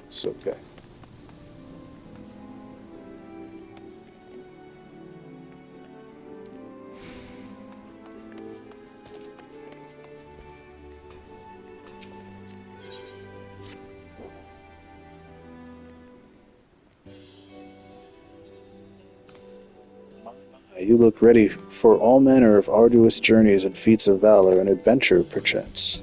It's okay. You look ready for all manner of arduous journeys and feats of valor and adventure, perchance.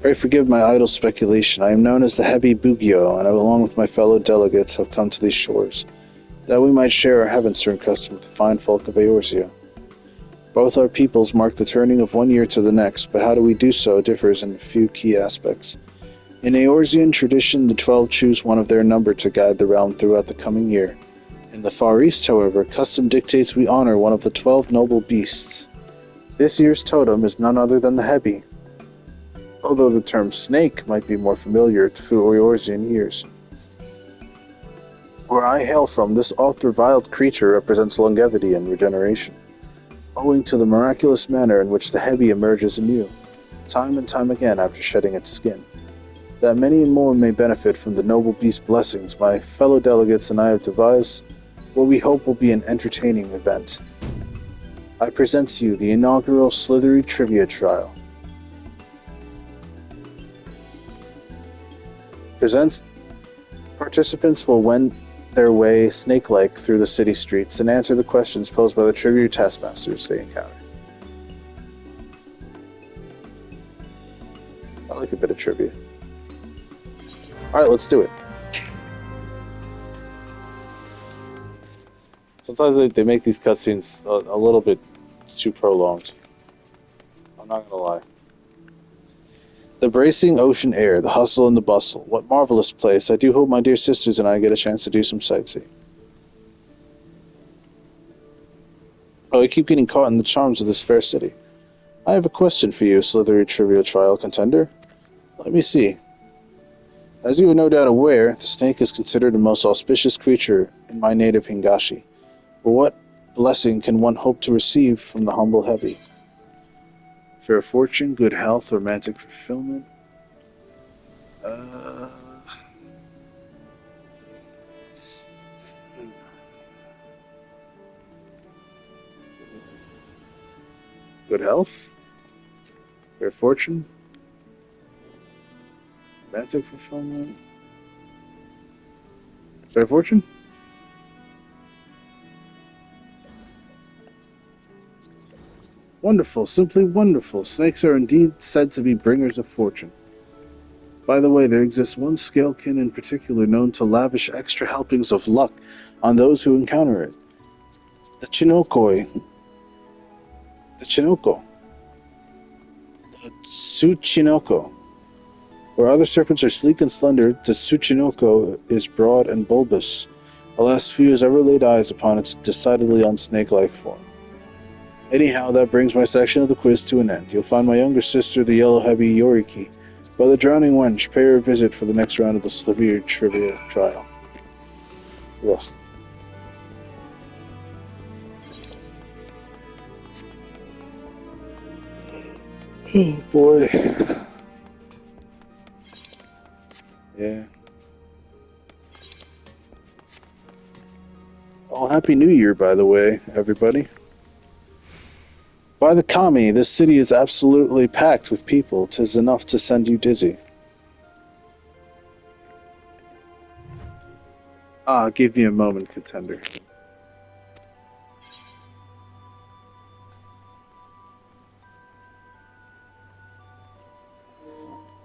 Pray forgive my idle speculation. I am known as the Hebi Bugio, and I, along with my fellow delegates, have come to these shores, that we might share our Heavensturn custom with the fine folk of Eorzea. Both our peoples mark the turning of one year to the next, but how do we do so differs in a few key aspects. In Eorzean tradition, the 12 choose one of their number to guide the realm throughout the coming year. In the Far East, however, custom dictates we honor one of the 12 noble beasts. This year's totem is none other than the Hebi, although the term snake might be more familiar to Eorzean ears. Where I hail from, this oft-reviled creature represents longevity and regeneration, owing to the miraculous manner in which the Hebi emerges anew, time and time again after shedding its skin. That many more may benefit from the noble beast's blessings, my fellow delegates and I have devised what we hope will be an entertaining event. I present to you the inaugural Slithery Trivia Trial. Participants will wend their way snake-like through the city streets and answer the questions posed by the trivia taskmasters they encounter. I like a bit of trivia. Alright, let's do it. Sometimes they make these cutscenes a little bit too prolonged. I'm not gonna lie. The bracing ocean air, the hustle and the bustle. What marvelous place. I do hope my dear sisters and I get a chance to do some sightseeing. Oh, I keep getting caught in the charms of this fair city. I have a question for you, Slithery Trivia Trial contender. Let me see. As you are no doubt aware, the snake is considered the most auspicious creature in my native Hingashi. But what blessing can one hope to receive from the humble Heavy? Fair fortune, good health, romantic fulfillment. Good health, fair fortune, romantic fulfillment, fair fortune. Wonderful, simply wonderful. Snakes are indeed said to be bringers of fortune. By the way, there exists one scalekin in particular known to lavish extra helpings of luck on those who encounter it. The Chinoko. The Tsuchinoko. Where other serpents are sleek and slender, the Tsuchinoko is broad and bulbous. Alas, few has ever laid eyes upon its decidedly unsnake-like form. Anyhow, that brings my section of the quiz to an end. You'll find my younger sister, the Yellow Heavy Yoriki, by the Drowning Wench. Pay her a visit for the next round of the Slithery Trivia Trial. Ugh. Oh boy. Yeah. Oh, Happy New Year, by the way, everybody. By the Kami, this city is absolutely packed with people. 'Tis enough to send you dizzy. Give me a moment, contender.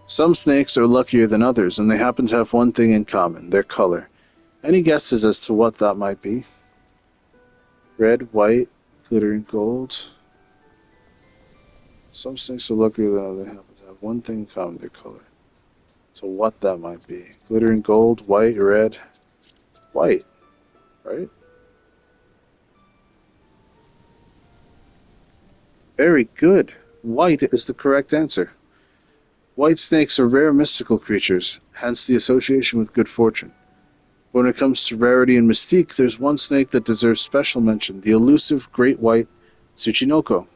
Some snakes are luckier than others, and they happen to have one thing in common, their color. Any guesses as to what that might be? Red, white, glittering gold. Some snakes are luckier than others, they happen to have one thing in common, their color. So what that might be? Glittering gold, white, red. White, right? Very good. White is the correct answer. White snakes are rare mystical creatures, hence the association with good fortune. When it comes to rarity and mystique, there's one snake that deserves special mention, the elusive great white Tsuchinoko.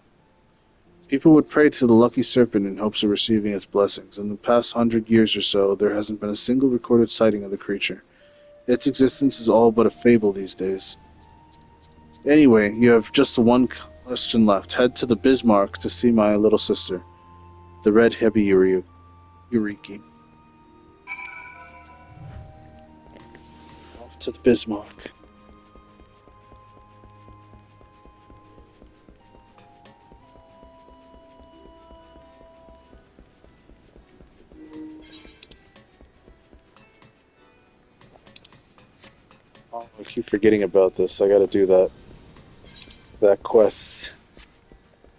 People would pray to the lucky serpent in hopes of receiving its blessings. In the past 100 years or so, there hasn't been a single recorded sighting of the creature. Its existence is all but a fable these days. Anyway, you have just one question left. Head to the Bismarck to see my little sister, the red heavy Eureki. Off to the Bismarck. Oh, I keep forgetting about this. I gotta do that quest.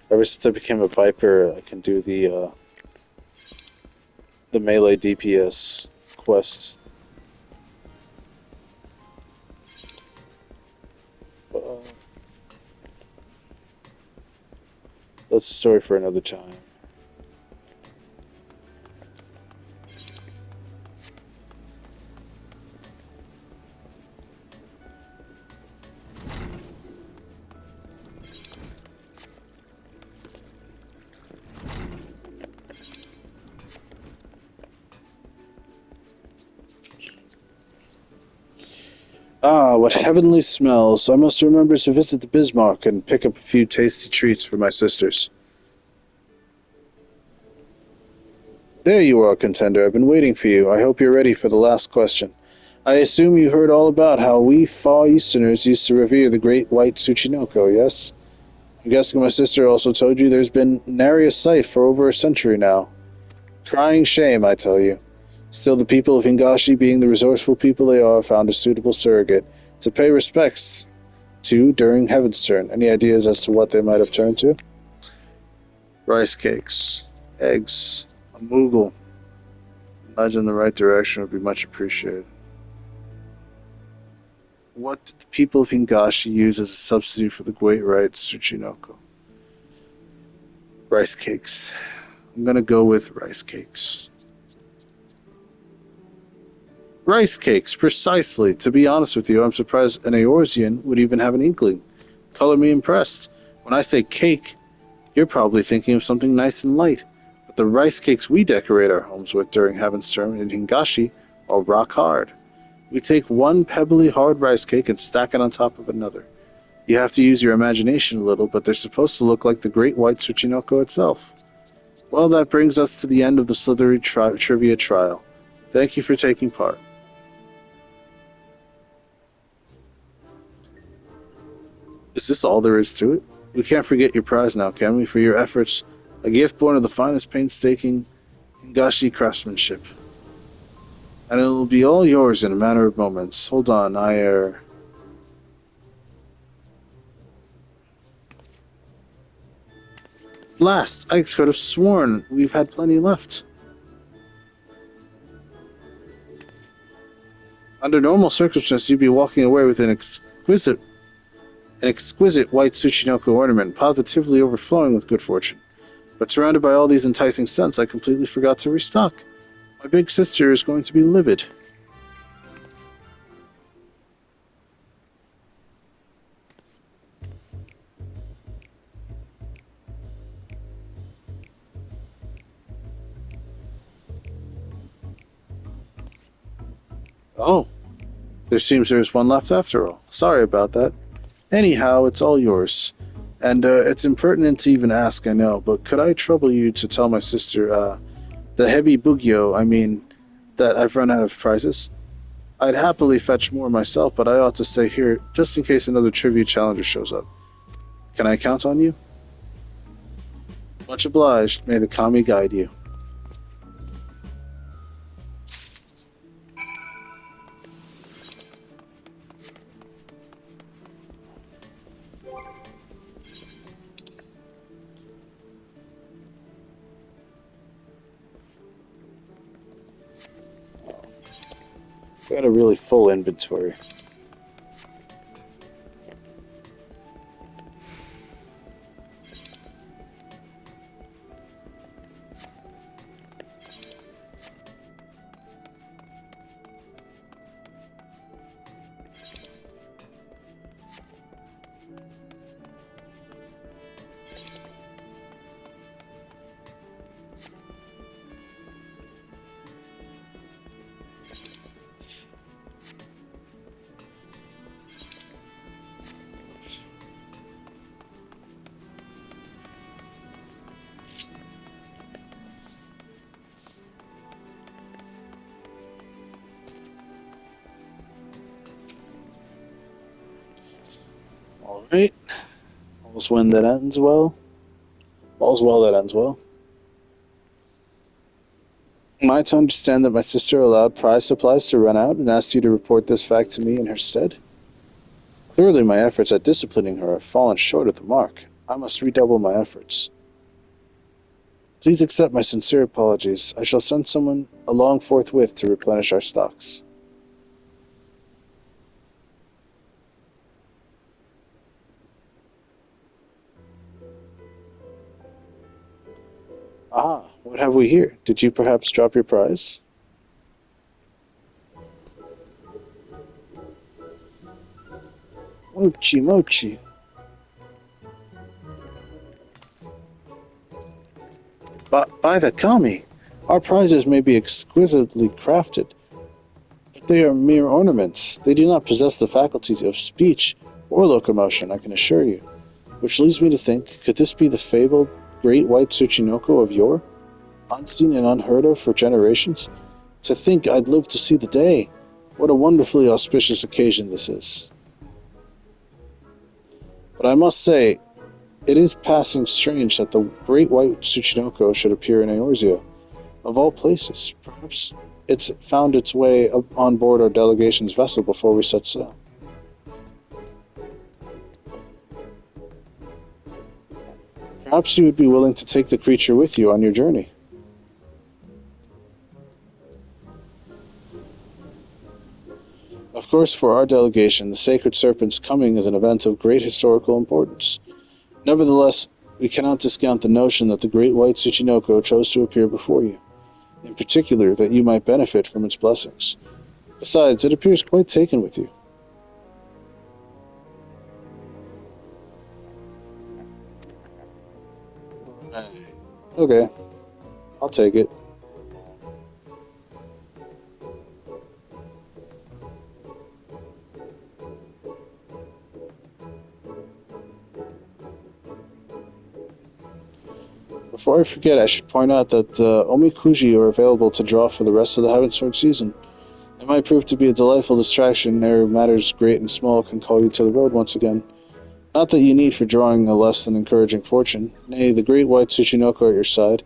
Ever since I became a Viper, I can do the melee DPS quest. That's a story for another time. Ah, what heavenly smells. I must remember to visit the Bismarck and pick up a few tasty treats for my sisters. There you are, contender. I've been waiting for you. I hope you're ready for the last question. I assume you heard all about how we Far Easterners used to revere the great white Tsuchinoko, yes? I'm guessing my sister also told you there's been nary a sight for over a century now. Crying shame, I tell you. Still, the people of Hingashi, being the resourceful people they are, found a suitable surrogate to pay respects to during Heavensturn. Any ideas as to what they might have turned to? Rice cakes, eggs, a Moogle. Nudge in the right direction would be much appreciated. What did the people of Hingashi use as a substitute for the great white Tsuchinoko? Rice cakes. I'm gonna go with rice cakes. Rice cakes, precisely. To be honest with you, I'm surprised an Eorzean would even have an inkling. Color me impressed. When I say cake, you're probably thinking of something nice and light. But the rice cakes we decorate our homes with during Heavensturn in Hingashi are rock hard. We take one pebbly hard rice cake and stack it on top of another. You have to use your imagination a little, but they're supposed to look like the great white Tsuchinoko itself. Well, that brings us to the end of the Slithery trivia trial. Thank you for taking part. Is this all there is to it? We can't forget your prize now, can we? For your efforts, a gift born of the finest painstaking Hingashi craftsmanship. And it will be all yours in a matter of moments. Hold on, Blast! I could have sworn we've had plenty left. Under normal circumstances, you'd be walking away with an exquisite white Tsuchinoko ornament, positively overflowing with good fortune. But surrounded by all these enticing scents, I completely forgot to restock. My big sister is going to be livid. Oh, there seems there's one left after all. Sorry about that. Anyhow, it's all yours. And it's impertinent to even ask, I know, but could I trouble you to tell my sister, the heavy Bugyo, that I've run out of prizes? I'd happily fetch more myself, but I ought to stay here just in case another trivia challenger shows up. Can I count on you? Much obliged. May the Kami guide you. Got a really full inventory. Right? All's when that ends well. All's well that ends well. Am I to understand that my sister allowed prize supplies to run out and asked you to report this fact to me in her stead? Clearly my efforts at disciplining her have fallen short of the mark. I must redouble my efforts. Please accept my sincere apologies. I shall send someone along forthwith to replenish our stocks. Ah, what have we here? Did you perhaps drop your prize? Mochi, mochi. By the kami, our prizes may be exquisitely crafted, but they are mere ornaments. They do not possess the faculties of speech or locomotion, I can assure you. Which leads me to think, could this be the fabled great white Tsuchinoko of yore? Unseen and unheard of for generations? To think I'd live to see the day. What a wonderfully auspicious occasion this is. But I must say, it is passing strange that the great white Tsuchinoko should appear in Eorzea. Of all places, perhaps it's found its way on board our delegation's vessel before we set sail. Perhaps you would be willing to take the creature with you on your journey. Of course, for our delegation, the sacred serpent's coming is an event of great historical importance. Nevertheless, we cannot discount the notion that the great white Tsuchinoko chose to appear before you. In particular, that you might benefit from its blessings. Besides, it appears quite taken with you. Okay, I'll take it. Before I forget, I should point out that omikuji are available to draw for the rest of the Heavensturn season. It might prove to be a delightful distraction ere matters great and small can call you to the road once again. Not that you need for drawing a less than encouraging fortune. Nay, the great white Tsuchinoko at your side,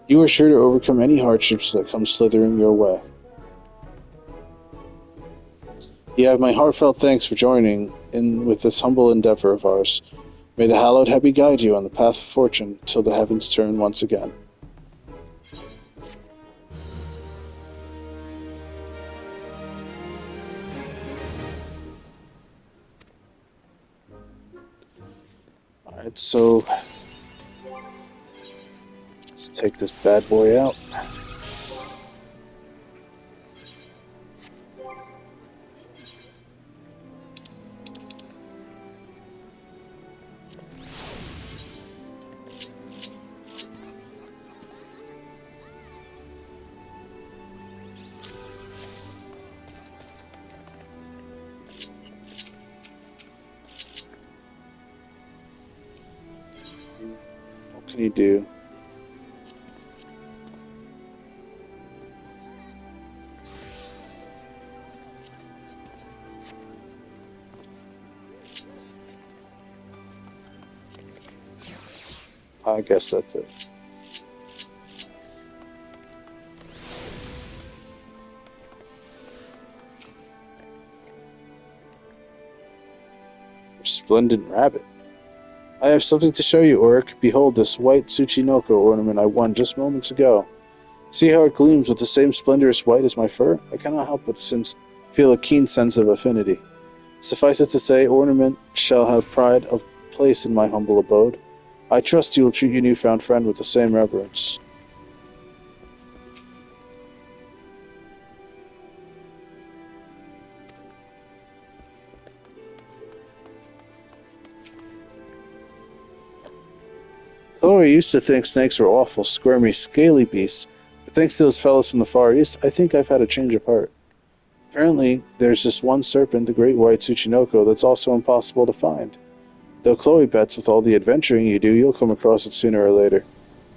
you are sure to overcome any hardships that come slithering your way. You have my heartfelt thanks for joining in with this humble endeavor of ours. May the hallowed Hebi guide you on the path of fortune till the heavens turn once again. Alright, so let's take this bad boy out. What can you do? I guess that's it. Resplendent rabbit. I have something to show you, Oric. Behold this white Tsuchinoko ornament I won just moments ago. See how it gleams with the same splendorous white as my fur? I cannot help but feel a keen sense of affinity. Suffice it to say, ornament shall have pride of place in my humble abode. I trust you will treat your newfound friend with the same reverence. Though I used to think snakes were awful, squirmy, scaly beasts, but thanks to those fellows from the Far East, I think I've had a change of heart. Apparently, there's just one serpent, the great white Tsuchinoko, that's also impossible to find. Though Chloe bets with all the adventuring you do, you'll come across it sooner or later.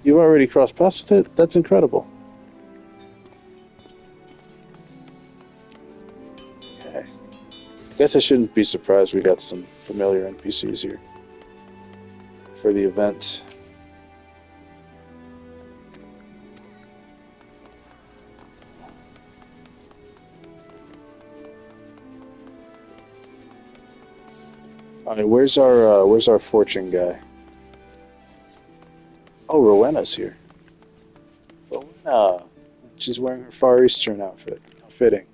You've already crossed paths with it? That's incredible. Okay. Guess I shouldn't be surprised we got some familiar NPCs here for the event. Alright, where's our fortune guy? Oh, Rowena's here. Rowena. She's wearing her Far Eastern outfit. How fitting.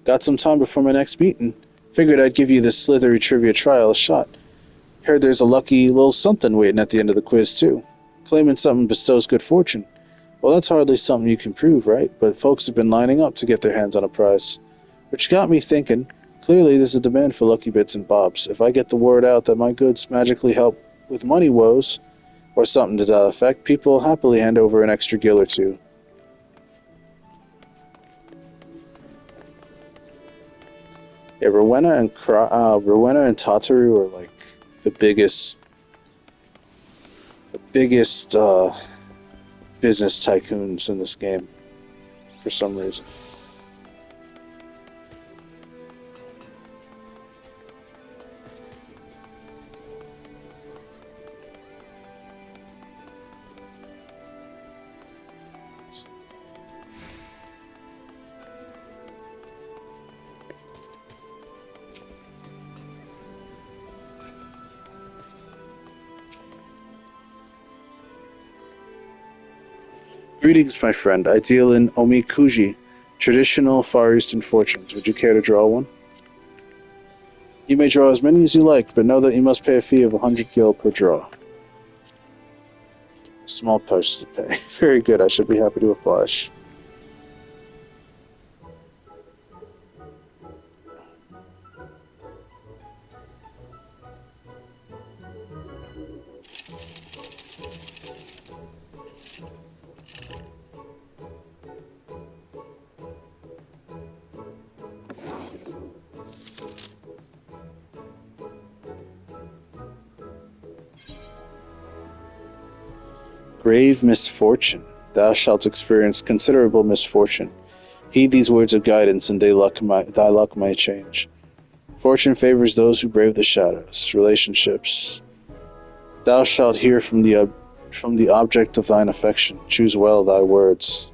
Got some time before my next meeting. Figured I'd give you this slithery trivia trial a shot. Heard there's a lucky little something waiting at the end of the quiz, too. Claiming something bestows good fortune. Well, that's hardly something you can prove, right? But folks have been lining up to get their hands on a prize. Which got me thinking, clearly there's a demand for lucky bits and bobs. If I get the word out that my goods magically help with money woes, or something to that effect, people will happily hand over an extra gill or two. Yeah, Rowena and Tataru are like the biggest business tycoons in this game for some reason. Greetings, my friend. I deal in omikuji, traditional Far Eastern fortunes. Would you care to draw one? You may draw as many as you like, but know that you must pay a fee of 100 gil per draw. Small price to pay. Very good. I should be happy to oblige. Grave misfortune. Thou shalt experience considerable misfortune. Heed these words of guidance, and thy luck may change. Fortune favors those who brave the shadows. Relationships. Thou shalt hear from the object of thine affection. Choose well thy words.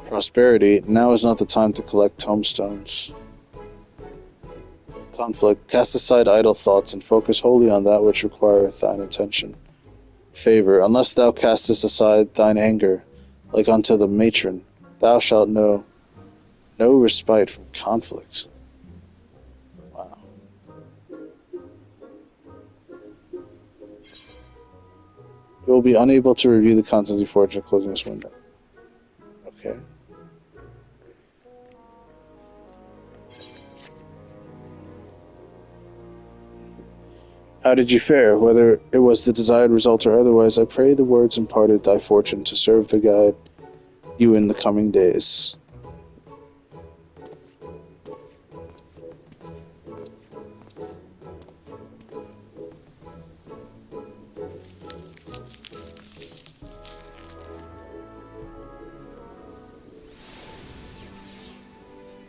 Prosperity. Now is not the time to collect tombstones. Conflict. Cast aside idle thoughts and focus wholly on that which requireth thine attention. Favor. Unless thou castest aside thine anger, like unto the matron, thou shalt know no respite from conflict. Wow. You will be unable to review the contents of fortune closing this window. Okay. How did you fare? Whether it was the desired result or otherwise, I pray the words imparted thy fortune to serve to guide you in the coming days.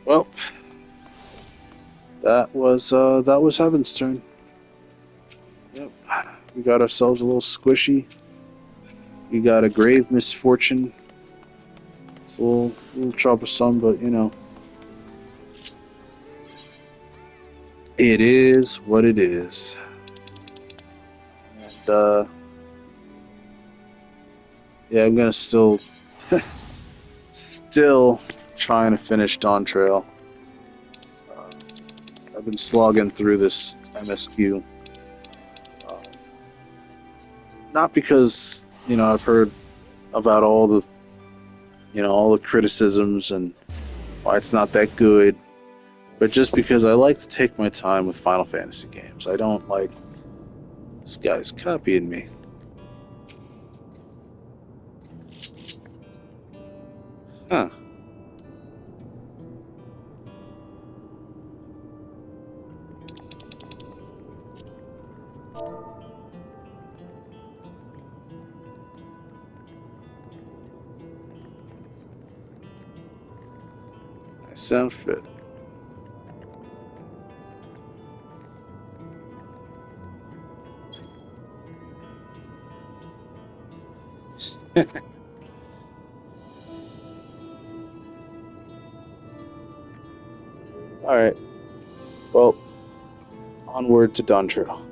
Well, that was Heavensturn. Yep, we got ourselves a little squishy. We got a grave misfortune. It's a little troublesome, but you know, it is what it is. And yeah, I'm gonna still trying to finish Dawn Trail. I've been slogging through this MSQ. Not because, you know, I've heard about all the criticisms and why it's not that good, but just because I like to take my time with Final Fantasy games. I don't like this guy's copying me. Huh. Nice outfit. Alright. Well, onward to Dontrell.